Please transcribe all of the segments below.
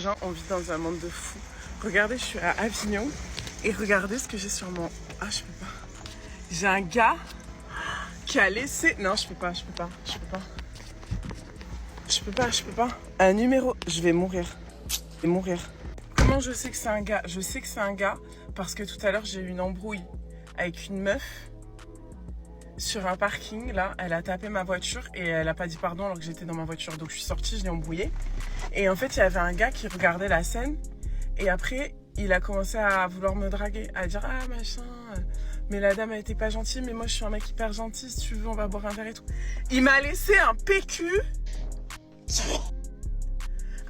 gens, on vit dans un monde de fous. Regardez, je suis à Avignon et regardez ce que j'ai sur mon... Ah, je peux pas. J'ai un gars qui a laissé... Non, je peux pas. Un numéro... Je vais mourir. Comment je sais que c'est un gars? Je sais que c'est un gars parce que tout à l'heure, j'ai eu une embrouille avec une meuf sur un parking. Là, elle a tapé ma voiture et elle a pas dit pardon alors que j'étais dans ma voiture. Donc, je suis sortie, je l'ai embrouillée. Et en fait, il y avait un gars qui regardait la scène. Et après, il a commencé à vouloir me draguer, à dire « Ah, machin, mais la dame, elle était pas gentille, mais moi, je suis un mec hyper gentil, si tu veux, on va boire un verre et tout. » Il m'a laissé un PQ,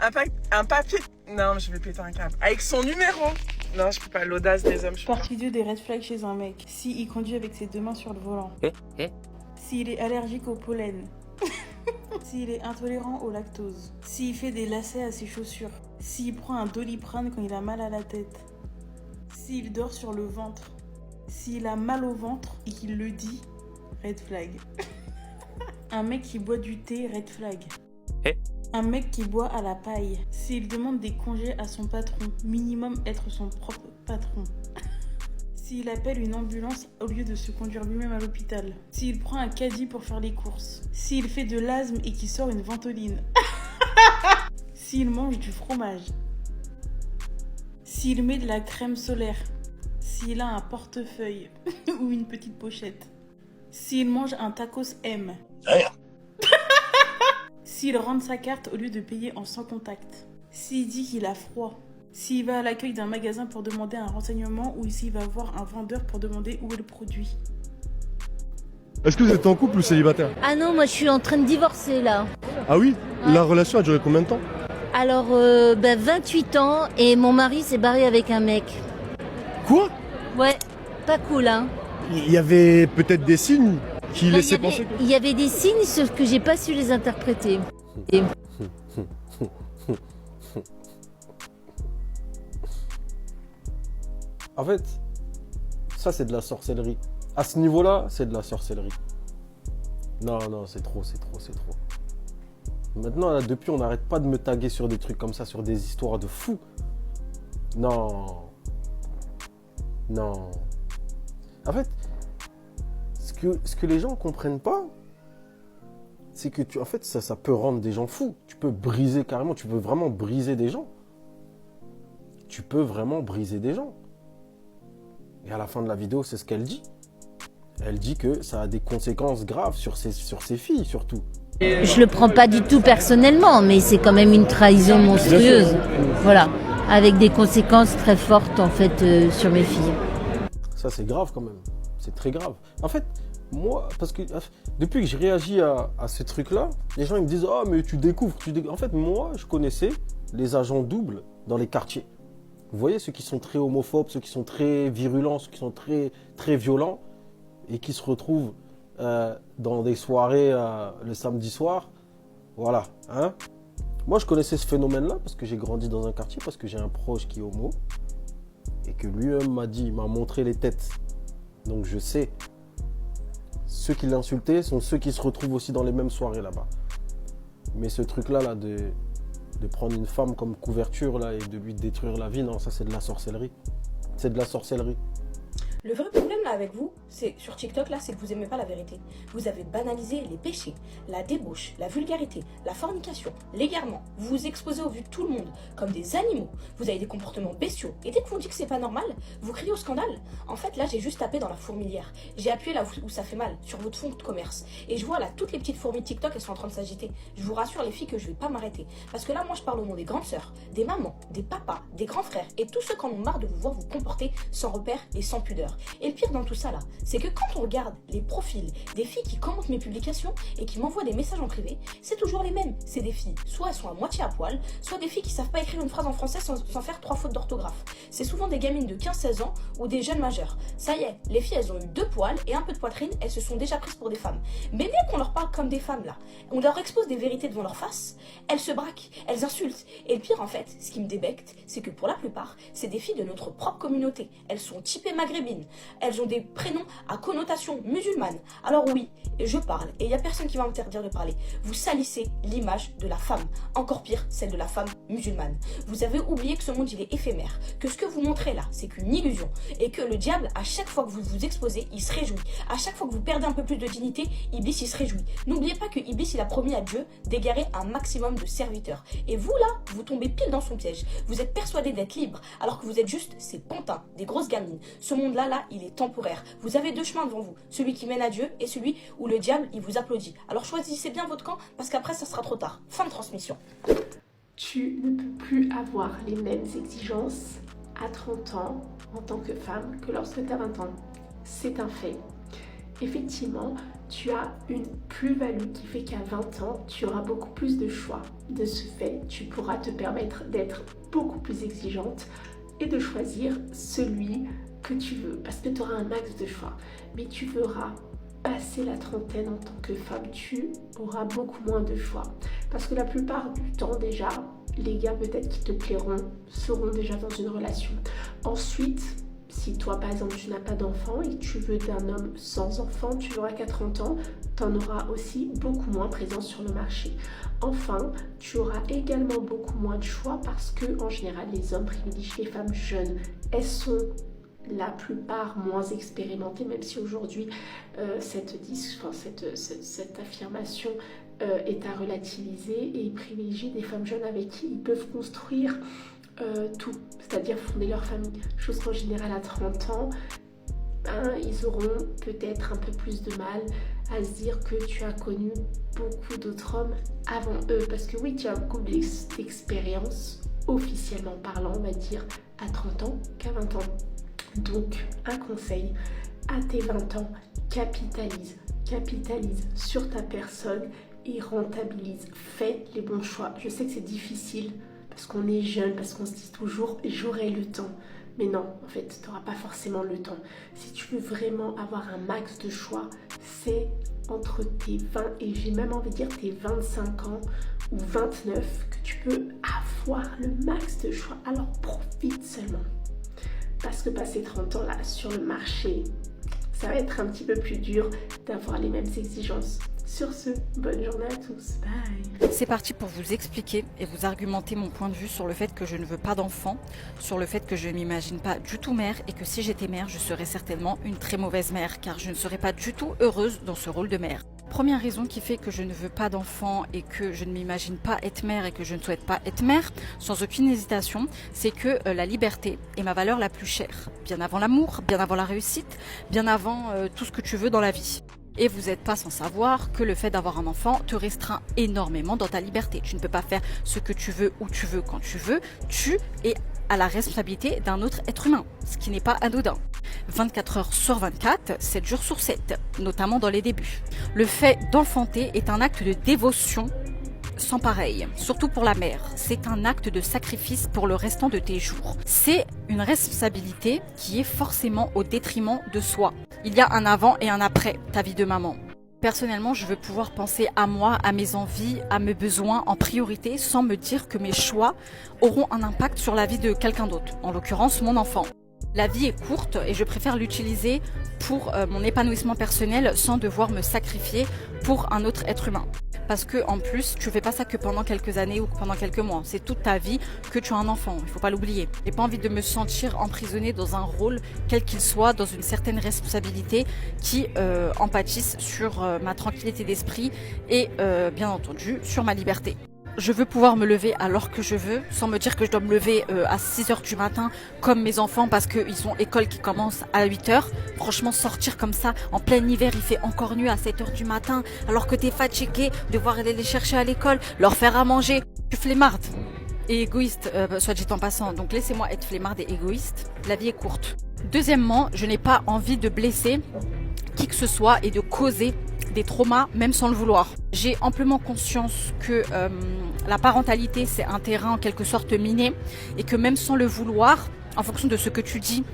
un papier... Non, je vais péter un câble. Avec son numéro. Non, je peux pas, l'audace des hommes. Porte vidéo des red flags chez un mec. S'il conduit avec ses deux mains sur le volant. S'il est allergique au pollen. S'il est intolérant au lactose. S'il fait des lacets à ses chaussures. S'il prend un Doliprane quand il a mal à la tête. S'il dort sur le ventre. S'il a mal au ventre et qu'il le dit, red flag. Un mec qui boit du thé, red flag. Un mec qui boit à la paille. S'il demande des congés à son patron, minimum être son propre patron. S'il appelle une ambulance au lieu de se conduire lui-même à l'hôpital. S'il prend un caddie pour faire les courses. S'il fait de l'asthme et qu'il sort une ventoline. S'il mange du fromage. S'il met de la crème solaire. S'il a un portefeuille ou une petite pochette. S'il mange un tacos M. S'il rentre sa carte au lieu de payer en sans contact. S'il dit qu'il a froid. S'il va à l'accueil d'un magasin pour demander un renseignement ou s'il va voir un vendeur pour demander où est le produit. Est-ce que vous êtes en couple ou célibataire? Ah non, moi je suis en train de divorcer là. Ah oui? Ouais. La relation a duré combien de temps? Alors, 28 ans et mon mari s'est barré avec un mec. Quoi? Ouais, pas cool hein. Il y avait peut-être des signes qui Bah, laissaient penser que... Il y avait des signes sauf que j'ai pas su les interpréter. Et... En fait, ça c'est de la sorcellerie. À ce niveau-là, c'est de la sorcellerie. Non, c'est trop. Maintenant, là, depuis, on n'arrête pas de me taguer sur des trucs comme ça, sur des histoires de fous. Non. En fait, ce que les gens comprennent pas, c'est que en fait, ça peut rendre des gens fous. Tu peux briser carrément, tu peux vraiment briser des gens. Et à la fin de la vidéo, c'est ce qu'elle dit. Elle dit que ça a des conséquences graves sur ses filles, surtout. Je le prends pas du tout personnellement, mais c'est quand même une trahison monstrueuse. Voilà, avec des conséquences très fortes en fait sur mes filles. Ça, c'est grave quand même. C'est très grave. En fait, moi, parce que depuis que je réagis à ce truc-là, les gens ils me disent « Ah, mais tu découvres. » En fait, moi, je connaissais les agents doubles dans les quartiers. Vous voyez, ceux qui sont très homophobes, ceux qui sont très virulents, ceux qui sont très, très violents et qui se retrouvent dans des soirées le samedi soir. Voilà. Hein. Moi, je connaissais ce phénomène-là parce que j'ai grandi dans un quartier, parce que j'ai un proche qui est homo et que lui-même m'a montré les têtes. Donc, je sais. Ceux qui l'insultaient sont ceux qui se retrouvent aussi dans les mêmes soirées là-bas. Mais ce truc-là, là, de prendre une femme comme couverture là, et de lui détruire la vie, non, ça c'est de la sorcellerie. C'est de la sorcellerie. Le vrai problème là avec vous, c'est sur TikTok là, c'est que vous aimez pas la vérité. Vous avez banalisé les péchés, la débauche, la vulgarité, la fornication, l'égarement. Vous vous exposez aux vues de tout le monde comme des animaux. Vous avez des comportements bestiaux. Et dès qu'on dit que c'est pas normal, vous criez au scandale. En fait là, j'ai juste tapé dans la fourmilière. J'ai appuyé là où ça fait mal, sur votre fond de commerce. Et je vois là toutes les petites fourmis de TikTok, elles sont en train de s'agiter. Je vous rassure les filles que je vais pas m'arrêter. Parce que là, moi je parle au nom des grandes sœurs, des mamans, des papas, des grands frères et tous ceux qui en ont marre de vous voir vous comporter sans repère et sans pudeur. Et le pire dans tout ça là, c'est que quand on regarde les profils des filles qui commentent mes publications et qui m'envoient des messages en privé, c'est toujours les mêmes. C'est des filles, soit elles sont à moitié à poil, soit des filles qui savent pas écrire une phrase en français sans faire 3 fautes d'orthographe. C'est souvent des gamines de 15-16 ans ou des jeunes majeurs. Ça y est, les filles elles ont eu 2 poils et un peu de poitrine, elles se sont déjà prises pour des femmes. Mais dès qu'on leur parle comme des femmes là, on leur expose des vérités devant leur face, elles se braquent, elles insultent. Et le pire en fait, ce qui me débecte, c'est que pour la plupart, c'est des filles de notre propre communauté. Elles sont typées maghrébines, masculines. Elles ont des prénoms à connotation musulmane. Alors oui, je parle et il n'y a personne qui va m'interdire de parler. Vous salissez l'image de la femme. Encore pire, celle de la femme musulmane. Vous avez oublié que ce monde il est éphémère. Que ce que vous montrez là, c'est qu'une illusion. Et que le diable, à chaque fois que vous vous exposez, il se réjouit. À chaque fois que vous perdez un peu plus de dignité, Iblis il se réjouit. N'oubliez pas que Iblis il a promis à Dieu d'égarer un maximum de serviteurs. Et vous là, vous tombez pile dans son piège. Vous êtes persuadé d'être libre, alors que vous êtes juste ces pantins, des grosses gamines. Ce monde-là, il est temporaire. Vous avez deux chemins devant vous. Celui qui mène à Dieu et celui où le diable, il vous applaudit. Alors choisissez bien votre camp, parce qu'après, ça sera trop tard. Fin de transmission. Tu ne peux plus avoir les mêmes exigences à 30 ans en tant que femme que lorsque tu as 20 ans. C'est un fait. Effectivement, tu as une plus-value qui fait qu'à 20 ans, tu auras beaucoup plus de choix. De ce fait, tu pourras te permettre d'être beaucoup plus exigeante et de choisir celui que tu veux, parce que tu auras un max de choix. Mais tu verras, passer la trentaine en tant que femme, tu auras beaucoup moins de choix. Parce que la plupart du temps déjà, les gars peut-être qui te plairont seront déjà dans une relation. Ensuite, si toi par exemple tu n'as pas d'enfant et que tu veux d'un homme sans enfant, tu verras qu'à 30 ans, tu en auras aussi beaucoup moins présent sur le marché. Enfin, tu auras également beaucoup moins de choix parce que en général les hommes privilégient les femmes jeunes. Elles sont la plupart moins expérimentées, même si aujourd'hui cette affirmation est à relativiser, et ils privilégient des femmes jeunes avec qui ils peuvent construire tout, c'est-à-dire fonder leur famille. Chose qu'en général à 30 ans, ils auront peut-être un peu plus de mal à se dire que tu as connu beaucoup d'autres hommes avant eux, parce que oui, tu as beaucoup d'expérience, officiellement parlant, on va dire, à 30 ans qu'à 20 ans. Donc, un conseil, à tes 20 ans, capitalise sur ta personne et rentabilise. Fais les bons choix. Je sais que c'est difficile parce qu'on est jeune, parce qu'on se dit toujours « j'aurai le temps ». Mais non, en fait, tu n'auras pas forcément le temps. Si tu veux vraiment avoir un max de choix, c'est entre tes 20 et j'ai même envie de dire tes 25 ans ou 29 que tu peux avoir le max de choix. Alors profite seulement. Parce que passer 30 ans là sur le marché, ça va être un petit peu plus dur d'avoir les mêmes exigences. Sur ce, bonne journée à tous. Bye. C'est parti pour vous expliquer et vous argumenter mon point de vue sur le fait que je ne veux pas d'enfant, sur le fait que je ne m'imagine pas du tout mère et que si j'étais mère, je serais certainement une très mauvaise mère car je ne serais pas du tout heureuse dans ce rôle de mère. Première raison qui fait que je ne veux pas d'enfant et que je ne m'imagine pas être mère et que je ne souhaite pas être mère, sans aucune hésitation, c'est que la liberté est ma valeur la plus chère. Bien avant l'amour, bien avant la réussite, bien avant tout ce que tu veux dans la vie. Et vous n'êtes pas sans savoir que le fait d'avoir un enfant te restreint énormément dans ta liberté. Tu ne peux pas faire ce que tu veux, où tu veux, quand tu veux. Tu es à la responsabilité d'un autre être humain, ce qui n'est pas anodin. 24 heures sur 24, 7 jours sur 7, notamment dans les débuts. Le fait d'enfanter est un acte de dévotion sans pareil, surtout pour la mère. C'est un acte de sacrifice pour le restant de tes jours. C'est une responsabilité qui est forcément au détriment de soi. Il y a un avant et un après ta vie de maman. Personnellement, je veux pouvoir penser à moi, à mes envies, à mes besoins en priorité sans me dire que mes choix auront un impact sur la vie de quelqu'un d'autre, en l'occurrence mon enfant. La vie est courte et je préfère l'utiliser pour mon épanouissement personnel sans devoir me sacrifier pour un autre être humain. Parce que en plus, tu fais pas ça que pendant quelques années ou pendant quelques mois. C'est toute ta vie que tu as un enfant. Il faut pas l'oublier. J'ai pas envie de me sentir emprisonnée dans un rôle quel qu'il soit, dans une certaine responsabilité qui en pâtisse sur ma tranquillité d'esprit et bien entendu sur ma liberté. Je veux pouvoir me lever à l'heure que je veux, sans me dire que je dois me lever à 6h du matin comme mes enfants parce qu'ils ont école qui commence à 8h. Franchement, sortir comme ça, en plein hiver, il fait encore nuit à 7h du matin, alors que t'es fatigué, devoir aller les chercher à l'école, leur faire à manger. Tu flemmarde et égoïste, soit dit en passant. Donc laissez-moi être flemmarde et égoïste. La vie est courte. Deuxièmement, je n'ai pas envie de blesser qui que ce soit et de causer des traumas, même sans le vouloir. J'ai amplement conscience que la parentalité, c'est un terrain en quelque sorte miné et que même sans le vouloir, en fonction de ce que tu dis,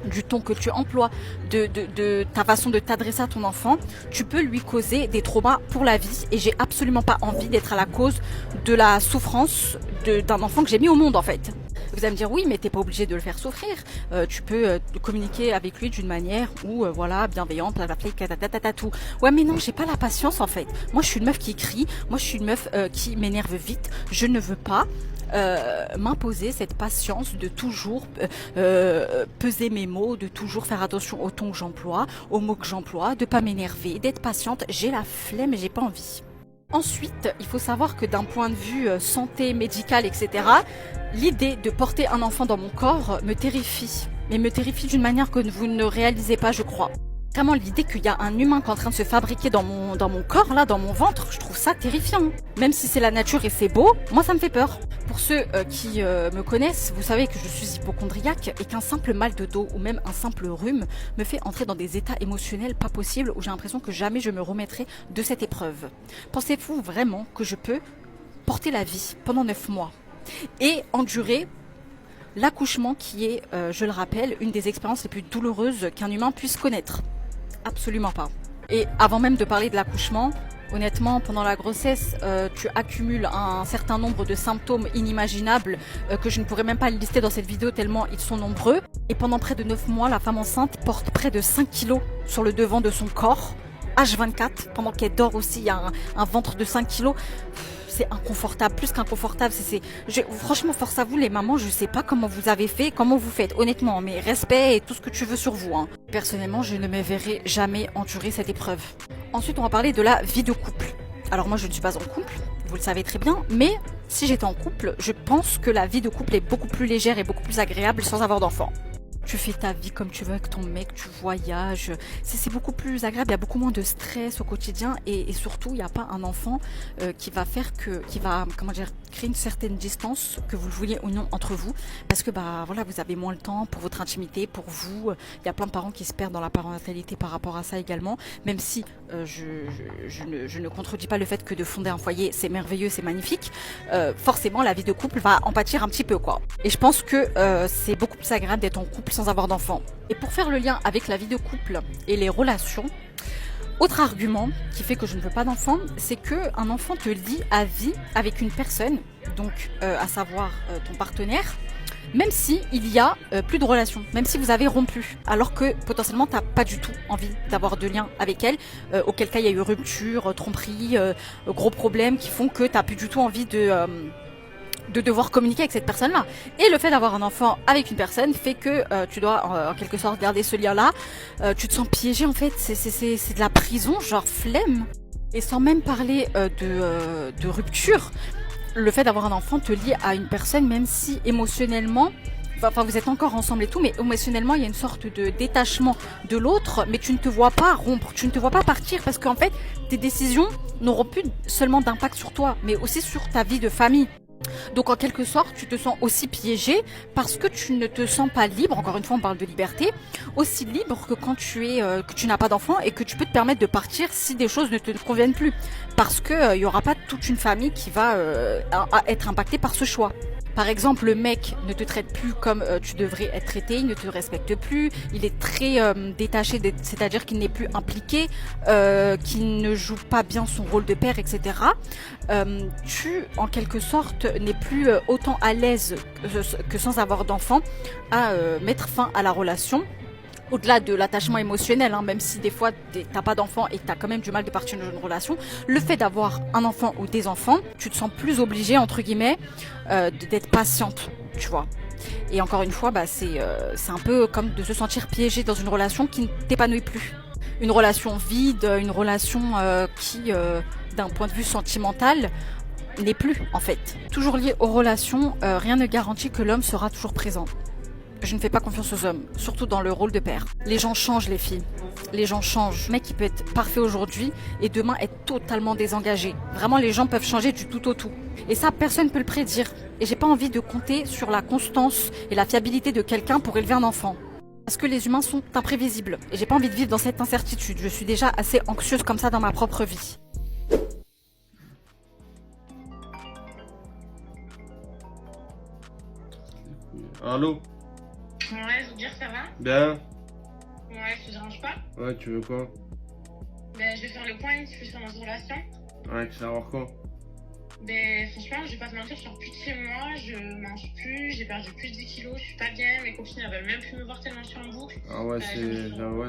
du ton que tu emploies, de ta façon de t'adresser à ton enfant, tu peux lui causer des traumas pour la vie et j'ai absolument pas envie d'être à la cause de la souffrance d'un enfant que j'ai mis au monde en fait. Vous allez me dire oui, mais t'es pas obligé de le faire souffrir. Tu peux communiquer avec lui d'une manière où voilà, bienveillante, tout. Ouais, mais non, j'ai pas la patience en fait. Moi, je suis une meuf qui crie. Moi, je suis une meuf qui m'énerve vite. Je ne veux pas m'imposer cette patience de toujours peser mes mots, de toujours faire attention au ton que j'emploie, aux mots que j'emploie, de pas m'énerver, d'être patiente. J'ai la flemme et j'ai pas envie. Ensuite, il faut savoir que d'un point de vue santé, médicale, etc., l'idée de porter un enfant dans mon corps me terrifie. Mais me terrifie d'une manière que vous ne réalisez pas, je crois. Vraiment, l'idée qu'il y a un humain qui est en train de se fabriquer dans mon corps, là, dans mon ventre, je trouve ça terrifiant. Même si c'est la nature et c'est beau, moi ça me fait peur. Pour ceux qui me connaissent, vous savez que je suis hypocondriaque et qu'un simple mal de dos ou même un simple rhume me fait entrer dans des états émotionnels pas possibles où j'ai l'impression que jamais je me remettrai de cette épreuve. Pensez-vous vraiment que je peux porter la vie pendant 9 mois et endurer l'accouchement qui est, je le rappelle, une des expériences les plus douloureuses qu'un humain puisse connaître? Absolument pas. Et avant même de parler de l'accouchement, honnêtement, pendant la grossesse, tu accumules un certain nombre de symptômes inimaginables que je ne pourrais même pas lister dans cette vidéo tellement ils sont nombreux. Et pendant près de 9 mois, la femme enceinte porte près de 5 kilos sur le devant de son corps, H24, pendant qu'elle dort aussi, il y a un ventre de 5 kilos. C'est inconfortable, plus qu'inconfortable. Franchement, force à vous les mamans, je sais pas comment vous avez fait, comment vous faites, honnêtement, mais respect et tout ce que tu veux sur vous. Hein. Personnellement, je ne me verrai jamais endurer cette épreuve. Ensuite, on va parler de la vie de couple. Alors moi, je ne suis pas en couple, vous le savez très bien, mais si j'étais en couple, je pense que la vie de couple est beaucoup plus légère et beaucoup plus agréable sans avoir d'enfant. Tu fais ta vie comme tu veux avec ton mec, tu voyages, c'est beaucoup plus agréable, il y a beaucoup moins de stress au quotidien et surtout il n'y a pas un enfant qui va créer une certaine distance, que vous le vouliez ou non, entre vous, parce que voilà, vous avez moins le temps pour votre intimité, pour vous. Il y a plein de parents qui se perdent dans la parentalité par rapport à ça également, même si je ne contredis pas le fait que de fonder un foyer c'est merveilleux, c'est magnifique, forcément la vie de couple va en pâtir un petit peu quoi. Et je pense que c'est beaucoup plus agréable d'être en couple sans avoir d'enfant. Et pour faire le lien avec la vie de couple et les relations, autre argument qui fait que je ne veux pas d'enfant, c'est que un enfant te lie à vie avec une personne, donc à savoir ton partenaire, même si il y a plus de relation, même si vous avez rompu, alors que potentiellement t'as pas du tout envie d'avoir de lien avec elle, auquel cas il y a eu rupture, tromperie, gros problèmes qui font que t'as plus du tout envie de devoir communiquer avec cette personne-là. Et le fait d'avoir un enfant avec une personne fait que tu dois en quelque sorte garder ce lien-là. Tu te sens piégé en fait, c'est de la prison, genre flemme. Et sans même parler de rupture, le fait d'avoir un enfant te lie à une personne même si émotionnellement, enfin vous êtes encore ensemble et tout, mais émotionnellement il y a une sorte de détachement de l'autre, mais tu ne te vois pas rompre, tu ne te vois pas partir parce qu'en fait tes décisions n'auront plus seulement d'impact sur toi, mais aussi sur ta vie de famille. Donc en quelque sorte, tu te sens aussi piégé parce que tu ne te sens pas libre, encore une fois on parle de liberté, aussi libre que quand que tu n'as pas d'enfant et que tu peux te permettre de partir si des choses ne te conviennent plus. Parce que il y aura pas toute une famille qui va être impactée par ce choix. Par exemple, le mec ne te traite plus comme tu devrais être traité, il ne te respecte plus, il est très détaché, c'est-à-dire qu'il n'est plus impliqué, qu'il ne joue pas bien son rôle de père, etc. Tu, en quelque sorte, n'es plus autant à l'aise que sans avoir d'enfant à mettre fin à la relation. Au-delà de l'attachement émotionnel, hein, même si des fois t'as pas d'enfant et que t'as quand même du mal de partir dans une relation, le fait d'avoir un enfant ou des enfants, tu te sens plus obligé, entre guillemets, d'être patiente, tu vois. Et encore une fois, c'est un peu comme de se sentir piégé dans une relation qui ne t'épanouit plus. Une relation vide, une relation qui, d'un point de vue sentimental, n'est plus, en fait. Toujours lié aux relations, rien ne garantit que l'homme sera toujours présent. Je ne fais pas confiance aux hommes, surtout dans le rôle de père. Les gens changent, les filles. Les gens changent. Le mec, il peut être parfait aujourd'hui et demain être totalement désengagé. Vraiment, les gens peuvent changer du tout au tout. Et ça, personne ne peut le prédire. Et j'ai pas envie de compter sur la constance et la fiabilité de quelqu'un pour élever un enfant. Parce que les humains sont imprévisibles. Et j'ai pas envie de vivre dans cette incertitude. Je suis déjà assez anxieuse comme ça dans ma propre vie. Allô? Ouais, je veux dire, ça va? Bien. Ouais, je te dérange pas? Ouais, tu veux quoi? Ben, je vais faire le point sur notre relation. Ouais, tu vas voir quoi? Ben franchement, je vais pas te mentir, je sors plus de chez moi, je mange plus, j'ai perdu plus de 10 kilos, je suis pas bien, mes copines elles veulent même plus me voir tellement je suis en boucle. Ah ouais,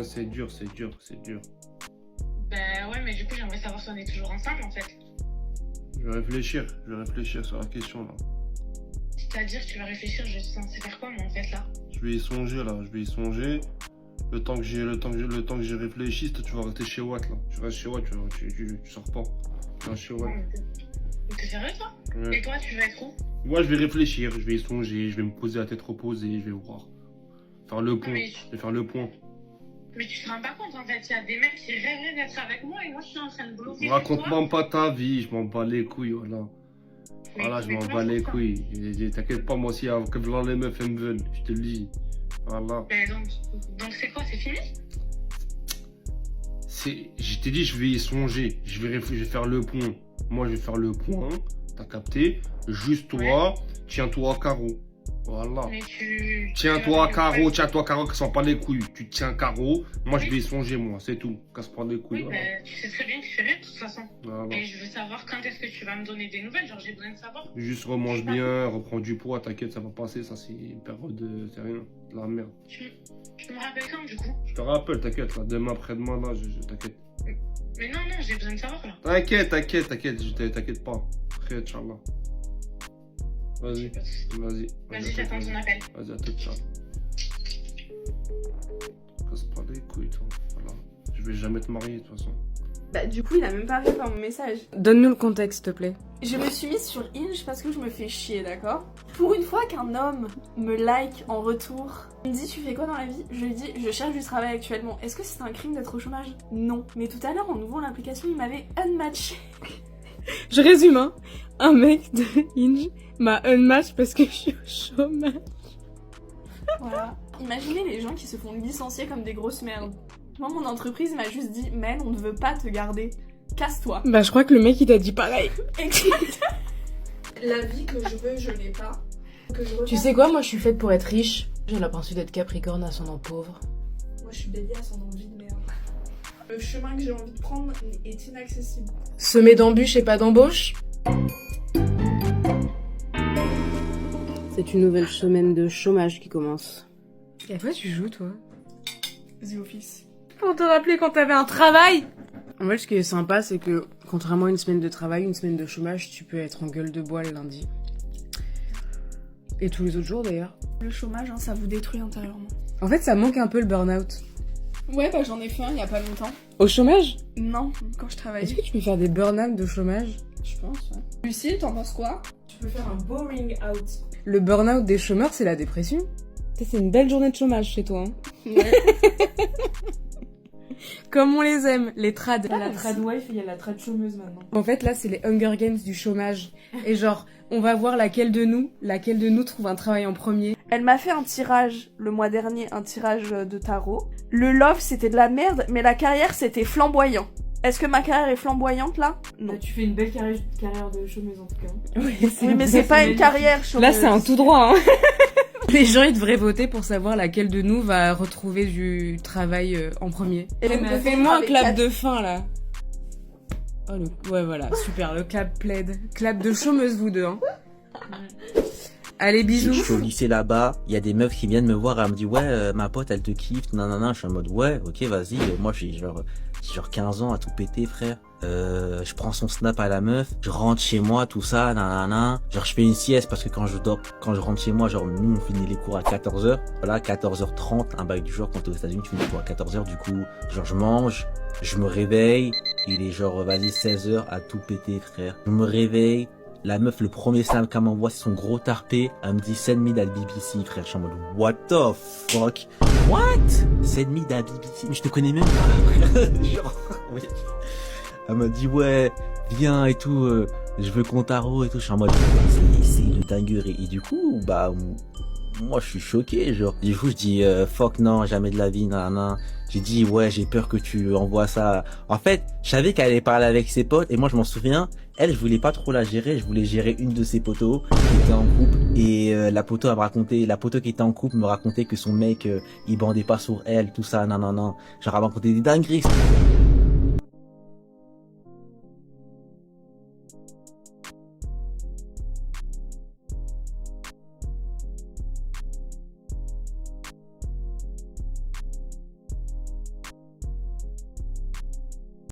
c'est dur. Ben ouais, mais du coup j'aimerais savoir si on est toujours ensemble en fait. Je vais réfléchir sur la question là. C'est-à-dire que tu vas réfléchir, je suis censée faire quoi moi en fait là? Je vais y songer là, Le temps que j'ai réfléchi, toi, tu vas rester chez Watt là. Tu restes chez Watt, tu sors pas. Tu restes chez Watt. Mais t'es sérieux toi? Ouais. Et toi tu vas être où? Moi je vais réfléchir, je vais y songer, je vais me poser à tête reposée, je vais voir. Faire le point. Je vais faire le point. Mais tu te rends pas compte en fait, il y a des mecs qui rêveraient d'être avec moi et moi je suis en train de bloquer. Raconte-moi pas ta vie, je m'en bats les couilles, voilà. Voilà, je m'en bats les couilles. T'inquiète pas, moi aussi, que blanc les meufs elles me veulent, je te le dis. Voilà. Donc c'est quoi, c'est fini? Je t'ai dit, je vais y songer, je vais faire le point. Moi, je vais faire le point, t'as capté? Juste toi, tiens-toi à carreau. Voilà. Tiens-toi à carreau, qui s'en pas les couilles. Tu tiens carreau, moi je vais y songer, moi, c'est tout. Casse pas les couilles. Oui, voilà. tu sais très bien que je fais rien de toute façon. Voilà. Et je veux savoir quand est-ce que tu vas me donner des nouvelles, genre j'ai besoin de savoir. Juste remange bien, reprends du poids, t'inquiète, ça va passer, ça c'est une période de... c'est rien, de la merde. Tu me rappelles quand du coup? Je te rappelle, t'inquiète, là, demain, après-demain, là, t'inquiète. Mais non, j'ai besoin de savoir là. T'inquiète, t'inquiète pas. Après, Inch'Allah. Vas-y, j'attends ton appel. Vas-y, à tout, ciao. Casse pas les couilles, toi. Voilà. Je vais jamais te marier, de toute façon. Bah du coup il a même pas répondu à mon message. Donne-nous le contexte s'il te plaît. Je me suis mise sur Hinge parce que je me fais chier, d'accord? Pour une fois qu'un homme me like en retour, il me dit tu fais quoi dans la vie? Je lui dis je cherche du travail actuellement. Est-ce que c'est un crime d'être au chômage? Non. Mais tout à l'heure en ouvrant l'application il m'avait unmatché. Je résume hein. Un mec de Hinge m'a unmatch parce que je suis au chômage. Voilà. Imaginez les gens qui se font licencier comme des grosses merdes. Moi, mon entreprise m'a juste dit, Mel, on ne veut pas te garder. Casse-toi. Bah, je crois que le mec, il t'a dit pareil. La vie que je veux, je l'ai pas. Tu sais quoi, moi, je suis faite pour être riche. J'ai le principe d'être Capricorne, ascendant pauvre. Moi, je suis Bélier, ascendant vie de merde. Le chemin que j'ai envie de prendre est inaccessible. Semer d'embûches et pas d'embauche. C'est une nouvelle semaine de chômage qui commence. Et à quoi tu joues, toi? The Office. Pour te rappeler quand t'avais un travail. En fait, ce qui est sympa, c'est que, contrairement à une semaine de travail, une semaine de chômage, tu peux être en gueule de bois le lundi. Et tous les autres jours, d'ailleurs. Le chômage, hein, ça vous détruit intérieurement. En fait, ça manque un peu le burn-out. Ouais, bah j'en ai fait un il y a pas longtemps. Au chômage? Non, quand je travaillais. Est-ce que tu peux faire des burn-out de chômage? Je pense, ouais. Lucille, t'en penses quoi? Tu peux faire un boring out. Le burn-out des chômeurs, c'est la dépression. C'est une belle journée de chômage chez toi. Hein. Ouais. Comme on les aime, les trad. Il y a la trad wife et il y a la trad chômeuse maintenant. En fait, là, c'est les Hunger Games du chômage. Et genre, on va voir laquelle de nous trouve un travail en premier. Elle m'a fait un tirage, le mois dernier, un tirage de tarot. Le love, c'était de la merde, mais la carrière, c'était flamboyant. Est-ce que ma carrière est flamboyante, là? Non. Là, tu fais une belle carrière de chômeuse, en tout cas. Oui, mais c'est pas une carrière chômeuse. Là, c'est un tout droit, hein. Les gens, ils devraient voter pour savoir laquelle de nous va retrouver du travail en premier. Et fais-moi un clap de fin, là. Oh, ouais, voilà, super, le clap plaid. Clap de chômeuse, vous deux, hein. Allez, bisous. Je suis au lycée là-bas, il y a des meufs qui viennent me voir, elle me dit ouais, ma pote, elle te kiffe, nanana. Je suis en mode ouais, ok, vas-y. Moi, j'ai genre 15 ans à tout péter, frère. Je prends son snap à la meuf, je rentre chez moi, tout ça, nanana. Genre, je fais une sieste parce que quand je rentre chez moi, genre, nous, on finit les cours à 14h. Voilà, 14h30, un bac du jour, quand t'es aux États-Unis, tu finis les cours à 14h. Du coup, genre, je mange, je me réveille. Il est genre, vas-y, 16h à tout péter, frère. Je me réveille. La meuf, le premier snap qu'elle m'envoie, c'est son gros tarpé. Elle me dit, send me that BBC, frère. Je suis en mode, what the fuck? What? Send me that BBC. Mais je te connais même pas, frère. Genre, oui. Elle m'a dit, ouais, viens et tout, je veux qu'on tarot et tout. Je suis en mode, c'est une dinguerie. Et du coup, bah, moi, je suis choqué, genre. Du coup, je dis, fuck, non, jamais de la vie, nanana. J'ai dit, ouais, j'ai peur que tu envoies ça. En fait, je savais qu'elle allait parler avec ses potes, et moi, je m'en souviens. Elle, je voulais pas trop la gérer, je voulais gérer une de ses potos qui était en couple. Et la poto qui était en couple me racontait que son mec, il bandait pas sur elle, tout ça, nanana. Genre, elle m'a raconté des dingueries.